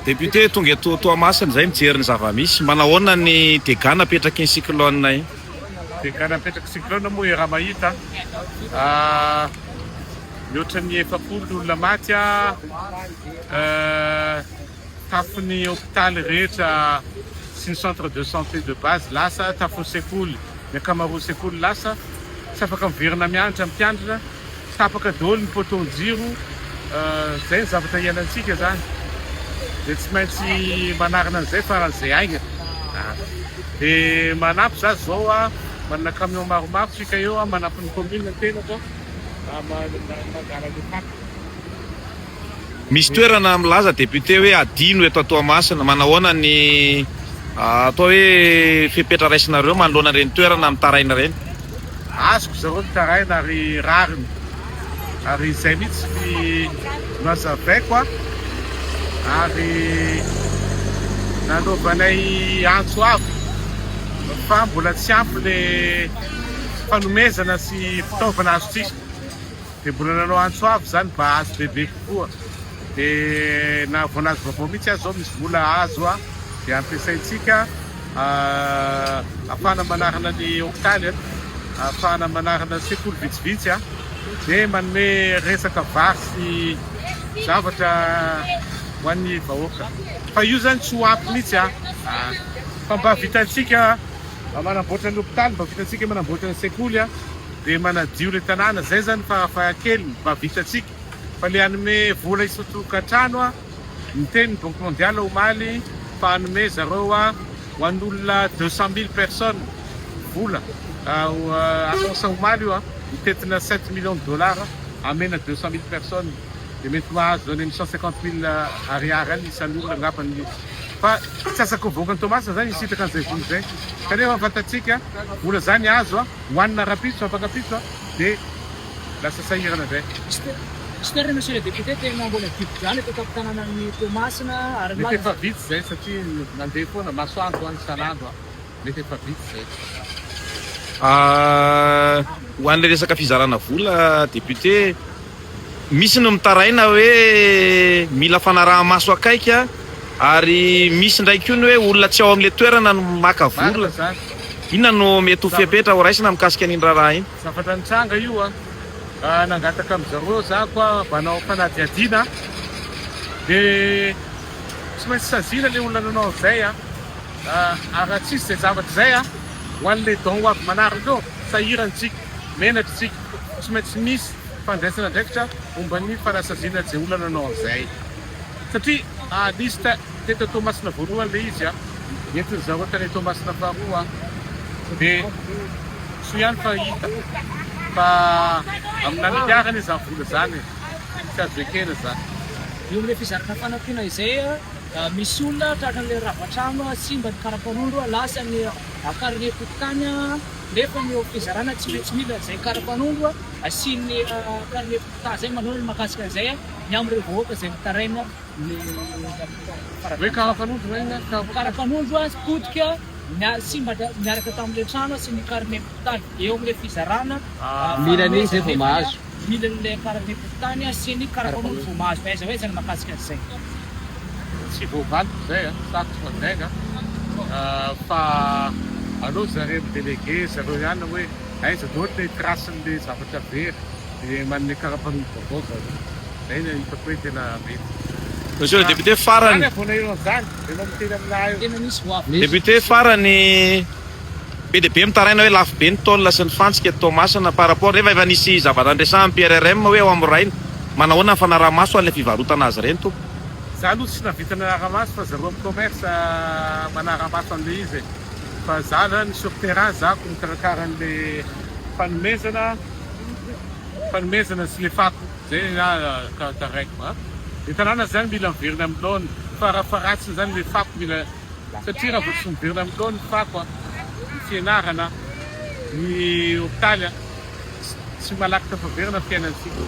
Député tonga eto Toamasina zay mijery ny zava-misy. Manahoana ny dégâts napetraky ny cyclone iny? Dégâts napetraky cyclone moa raha mahita mihoatra ny 700 olona maty tafon'ny hôpitaly rehetra sy ny centre de santé de base lasa, tafon'ny sekoly ny ankamaroan'ny sekoly lasa, tsy afaka miverina mianatra mpianatra, tapaka daholo ny poteau-jiro. Zay ny zavatra iainantsika zany, dia tsy maintsy manarina an'izay faran'izay aigna. Dia manampy za zao manana camion maromaro tsika eo manampy ny commune tena zao magala ny fako. Misy toerana milaza député hoe adino eto Toamasina. Manahoana ny atao hoe fepetra raisinareo manoloana reny toerana mitaraina reny? Azoko zareo mitaraina ary rariny, ary izay mihitsy no azavaiko ary nanaovanay antso avy fa mbola tsy ampy le fanomezana sy fitaovana azotsika, dia mbola nanao antso avy zany mba azo bebe kokoa. Dia na voanazy vaovao mihitsy azy zao misy vola azo dia ampiasaintsika ahafahana manarana ny hôpitaly, ahafahana manarana sekoly vitsivitsy, dia manome resaka vary sy zavatra ho an'ny vahoaka. Fa io zany tsy ho ampy mihitsy fa mba vitantsika manamboatra ny hôpitaly, mba vitantsika manamboatra ny sekoly dia manadio le tanàna. Zay zany farafahakeliny mba vitantsika. Fa le hanome vola isotokantrano ny teny Banque mondiale omaly fa hanome zareo ho an'olona 200 000 personnes vola. Annonce omaly io mitetina 7 millions de dollars amena 200 000 personnes, dia mety mahazo any 150 000 ariary any isan'olona angapany. Fa tsy asako voaka ny Toamasina zany isitaka an'izay vola zay, kanefa fantatsika vola zany azo hoanina rapitso afakapitso dia lasa sahirana zay. Tsy toerana monsieur le député tena mbola dibo zany eto ampitanànan'ny Toamasina ary mety efa vitsy zay satria nandeha foana masoandro isan'andro, mety efa vitsy zay. Ho an'le resaka fizarana vola député, misy no mitaraina hoe mila fanaraha-maso akaika, ary misy ndraiky io ny hoe olona tsy ao amin'le toerana no maka vola. Inona no mety ho fepetra ho raisina mikasika an'iny raha iny? Zavatra nitranga io nangataka amin'izareo zako mbanao fanadihadiana, dia tsy maintsy saziana le olona nanao zay ary tsisy zay zavatra zay ho an'le don ho avy manaraka eo sahiranytsika, menatritsika. Tsy maintsy misy fandraisana ndraikitra momba ny fanasaziana zay olona nanao zay, satria lista teto Toamasina voalohany le izy entiny zareo tany Toamasina faharoa dia so ihany fa hita fa amina miliarany izany vola zany tsy azo ekena zany. io am'le fizarana fanampiana izay misy olona trakan'le ravatrano simba ny karapanondro lasa ny akarine potokany nefa ny fizarana tsy mila zay karapanondro asiany akarine potokany zay manao ny makasika an'izay ny am'ireo vahoaka zay mitaraina hoe karapanondro reny karapanondro potika simba miaraka tamin'le trano sy ny karine potokany eo am'le fizarana milan'iny zay vao mahazo milan'le karine potokany sy ny karapanondro vao mahazo fa aiza hoe zany makasika an'izay. Tsy voavaloko zay sakotra fandraika fa aleo zareo délégué zareo ihany hoe aiza loatra trasin'le zavatra very dia manome karapanondro vaovao zareo. Zay no hitako hoe tena mety. Monsieur le député farany tena misy hoavy député farany be dia be mitaraina hoe lafo be ny tôle sy ny fantsika eto Toamasina par rapport rehefa efa nisy zavatra andresana PRRM hoe ao amin'ny raina. Manahoana ny fanaraha-maso an'ilay fivarotana azy ireny to? Za aloha tsy navita nanara-maso fa zareo amin'ny commerce manara-maso an'le izy, fa za zany sur terrain zako mikarakara an'le fanomezana sy le fako zay karakaraiko. Ny tanàna zany mila miverina amin'ny laona, farafaratsiny zany le fako mila, satria raha vao tsy miverina amin'ny laona ny fako ny fianarana ny hôpitaly tsy malaky tafaverina fiainantsika.